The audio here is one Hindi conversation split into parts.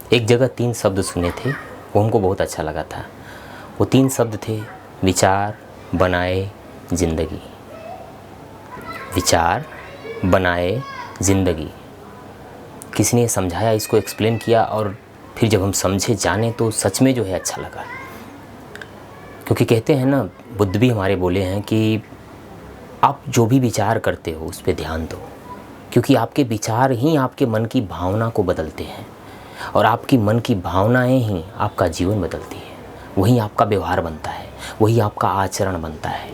एक जगह 3 शब्द सुने थे, वो हमको बहुत अच्छा लगा था। वो 3 शब्द थे विचार बनाए ज़िंदगी। विचार बनाए ज़िंदगी। किसी ने समझाया, इसको एक्सप्लेन किया और फिर जब हम समझे जाने तो सच में जो है अच्छा लगा। क्योंकि कहते हैं ना, बुद्ध भी हमारे बोले हैं कि आप जो भी विचार करते हो उस पर ध्यान दो, क्योंकि आपके विचार ही आपके मन की भावना को बदलते हैं और आपकी मन की भावनाएं ही आपका जीवन बदलती है। वही आपका व्यवहार बनता है, वही आपका आचरण बनता है।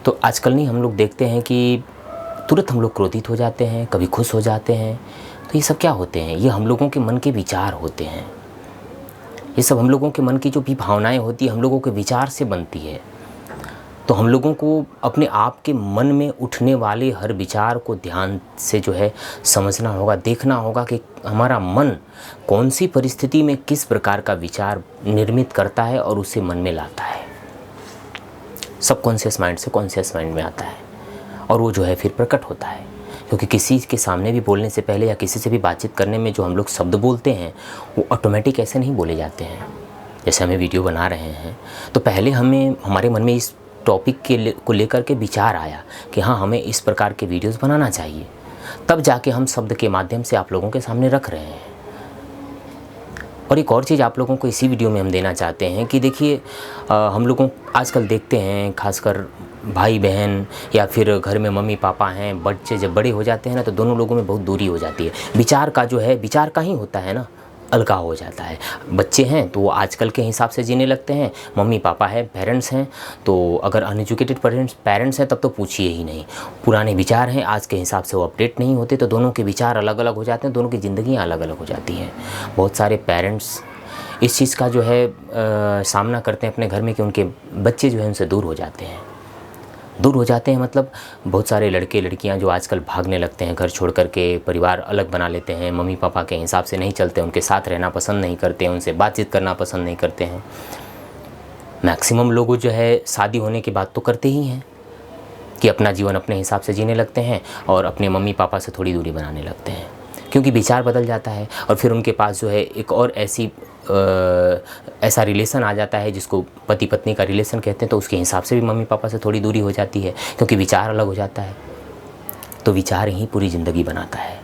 तो आजकल नहीं, हम लोग देखते हैं कि तुरंत हम लोग क्रोधित हो जाते हैं, कभी खुश हो जाते हैं। तो ये सब क्या होते हैं? ये हम लोगों के मन के विचार होते हैं। ये सब हम लोगों के मन की जो भी भावनाएं होती है, हम लोगों के विचार से बनती है। तो हम लोगों को अपने आप के मन में उठने वाले हर विचार को ध्यान से जो है समझना होगा, देखना होगा कि हमारा मन कौन सी परिस्थिति में किस प्रकार का विचार निर्मित करता है और उसे मन में लाता है। सबकॉन्शियस माइंड से कॉन्शियस माइंड में आता है और वो जो है फिर प्रकट होता है। क्योंकि किसी के सामने भी बोलने से पहले या किसी से भी बातचीत करने में जो हम लोग शब्द बोलते हैं वो ऑटोमेटिक ऐसे नहीं बोले जाते हैं। जैसे हमें वीडियो बना रहे हैं तो पहले हमें हमारे मन में इस टॉपिक को लेकर के विचार आया कि हाँ, हमें इस प्रकार के वीडियोस बनाना चाहिए, तब जाके हम शब्द के माध्यम से आप लोगों के सामने रख रहे हैं। और एक और चीज़ आप लोगों को इसी वीडियो में हम देना चाहते हैं कि देखिए, हम लोगों आजकल देखते हैं, खासकर भाई बहन या फिर घर में मम्मी पापा हैं, बच्चे जब बड़े हो जाते हैं ना तो दोनों लोगों में बहुत दूरी हो जाती है। विचार का जो है, विचार का ही होता है ना, अलगाव हो जाता है। बच्चे हैं तो वो आजकल के हिसाब से जीने लगते हैं, मम्मी पापा है, पेरेंट्स हैं, तो अगर अनएजुकेटेड पेरेंट्स हैं तब तो पूछिए ही नहीं। पुराने विचार हैं, आज के हिसाब से वो अपडेट नहीं होते, तो दोनों के विचार अलग अलग हो जाते हैं, दोनों की ज़िंदगियाँ अलग अलग हो जाती हैं। बहुत सारे पेरेंट्स इस चीज़ का जो है सामना करते हैं अपने घर में कि उनके बच्चे जो है उनसे दूर हो जाते हैं। दूर हो जाते हैं मतलब बहुत सारे लड़के लड़कियां जो आजकल भागने लगते हैं, घर छोड़ कर के परिवार अलग बना लेते हैं, मम्मी पापा के हिसाब से नहीं चलते, उनके साथ रहना पसंद नहीं करते हैं, उनसे बातचीत करना पसंद नहीं करते हैं। मैक्सिमम लोग जो है शादी होने के बाद तो करते ही हैं कि अपना जीवन अपने हिसाब से जीने लगते हैं और अपने मम्मी पापा से थोड़ी दूरी बनाने लगते हैं, क्योंकि विचार बदल जाता है और फिर उनके पास जो है एक और ऐसा रिलेशन आ जाता है जिसको पति पत्नी का रिलेशन कहते हैं, तो उसके हिसाब से भी मम्मी पापा से थोड़ी दूरी हो जाती है, क्योंकि विचार अलग हो जाता है। तो विचार ही पूरी ज़िंदगी बनाता है।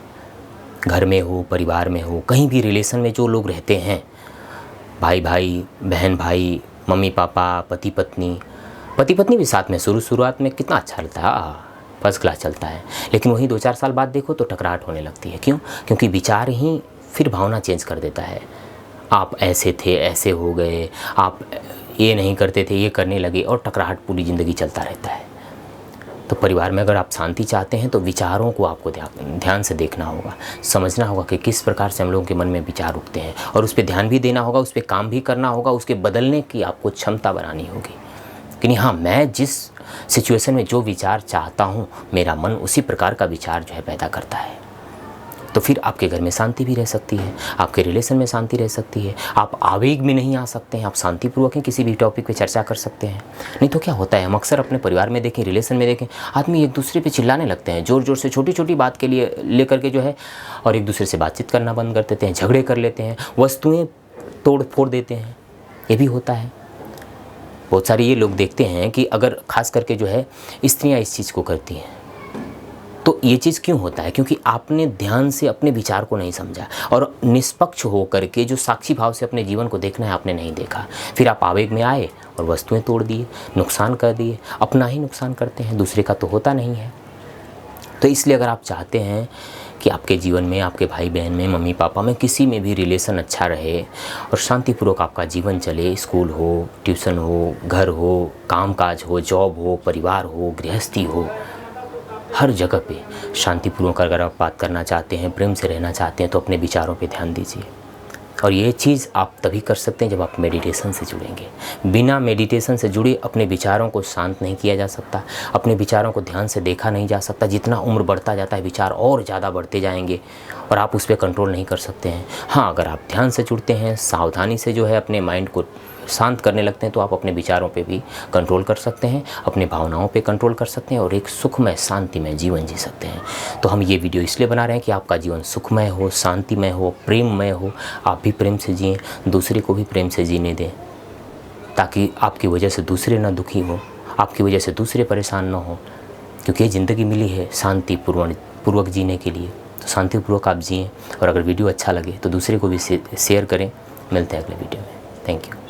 घर में हो, परिवार में हो, कहीं भी रिलेशन में जो लोग रहते हैं, भाई भाई, बहन भाई, मम्मी पापा, पति पत्नी भी साथ में शुरुआत में कितना अच्छा लगता है, फर्स्ट क्लास चलता है, लेकिन वहीं 2-4 साल बाद देखो तो टकराहट होने लगती है। क्यों? क्योंकि विचार ही फिर भावना चेंज कर देता है। आप ऐसे थे, ऐसे हो गए, आप ये नहीं करते थे, ये करने लगे, और टकराहट पूरी ज़िंदगी चलता रहता है। तो परिवार में अगर आप शांति चाहते हैं तो विचारों को आपको ध्यान से देखना होगा, समझना होगा कि किस प्रकार से हम लोगों के मन में विचार उठते हैं, और उस पर ध्यान भी देना होगा, उस पर काम भी करना होगा, उसके बदलने की आपको क्षमता बनानी होगी कि नहीं, हाँ, मैं जिस सिचुएशन में जो विचार चाहता हूँ मेरा मन उसी प्रकार का विचार जो है पैदा करता है। तो फिर आपके घर में शांति भी रह सकती है, आपके रिलेशन में शांति रह सकती है, आप आवेग में नहीं आ सकते हैं, आप शांतिपूर्वक ही किसी भी टॉपिक पे चर्चा कर सकते हैं। नहीं तो क्या होता है, हम अक्सर अपने परिवार में देखें, रिलेशन में देखें, आदमी एक दूसरे पे चिल्लाने लगते हैं ज़ोर ज़ोर से, छोटी छोटी बात के लिए लेकर के जो है, और एक दूसरे से बातचीत करना बंद कर देते हैं, झगड़े कर लेते हैं, वस्तुएँ तोड़ फोड़ देते हैं। ये भी होता है। बहुत सारे ये लोग देखते हैं कि अगर ख़ास करके जो है स्त्रियाँ इस चीज़ को करती हैं, तो ये चीज़ क्यों होता है? क्योंकि आपने ध्यान से अपने विचार को नहीं समझा और निष्पक्ष हो करके जो साक्षी भाव से अपने जीवन को देखना है आपने नहीं देखा। फिर आप आवेग में आए और वस्तुएं तोड़ दिए, नुकसान कर दिए, अपना ही नुकसान करते हैं, दूसरे का तो होता नहीं है। तो इसलिए अगर आप चाहते हैं कि आपके जीवन में, आपके भाई बहन में, मम्मी पापा में, किसी में भी रिलेशन अच्छा रहे और शांतिपूर्वक आपका जीवन चले, स्कूल हो, ट्यूशन हो, घर हो, कामकाज हो, जॉब हो, परिवार हो, गृहस्थी हो, हर जगह पे शांतिपूर्वक अगर आप बात करना चाहते हैं, प्रेम से रहना चाहते हैं, तो अपने विचारों पे ध्यान दीजिए। और ये चीज़ आप तभी कर सकते हैं जब आप मेडिटेशन से जुड़ेंगे। बिना मेडिटेशन से जुड़े अपने विचारों को शांत नहीं किया जा सकता, अपने विचारों को ध्यान से देखा नहीं जा सकता। जितना उम्र बढ़ता जाता है विचार और ज़्यादा बढ़ते जाएंगे और आप उस पर कंट्रोल नहीं कर सकते हैं। हाँ, अगर आप ध्यान से जुड़ते हैं, सावधानी से जो है अपने माइंड को शांत करने लगते हैं तो आप अपने विचारों पे भी कंट्रोल कर सकते हैं, अपने भावनाओं पे कंट्रोल कर सकते हैं और एक सुखमय शांतिमय जीवन जी सकते हैं। तो हम ये वीडियो इसलिए बना रहे हैं कि आपका जीवन सुखमय हो, शांतिमय हो, प्रेममय हो, आप भी प्रेम से जिएं, दूसरे को भी प्रेम से जीने दें, ताकि आपकी वजह से दूसरे ना दुखी हो, आपकी वजह से दूसरे परेशान ना हो। क्योंकि ये ज़िंदगी मिली है शांतिपूर्वक जीने के लिए, तो शांतिपूर्वक आप जिएं। और अगर वीडियो अच्छा लगे तो दूसरे को भी शेयर करें। मिलते हैं अगले वीडियो में। Thank you.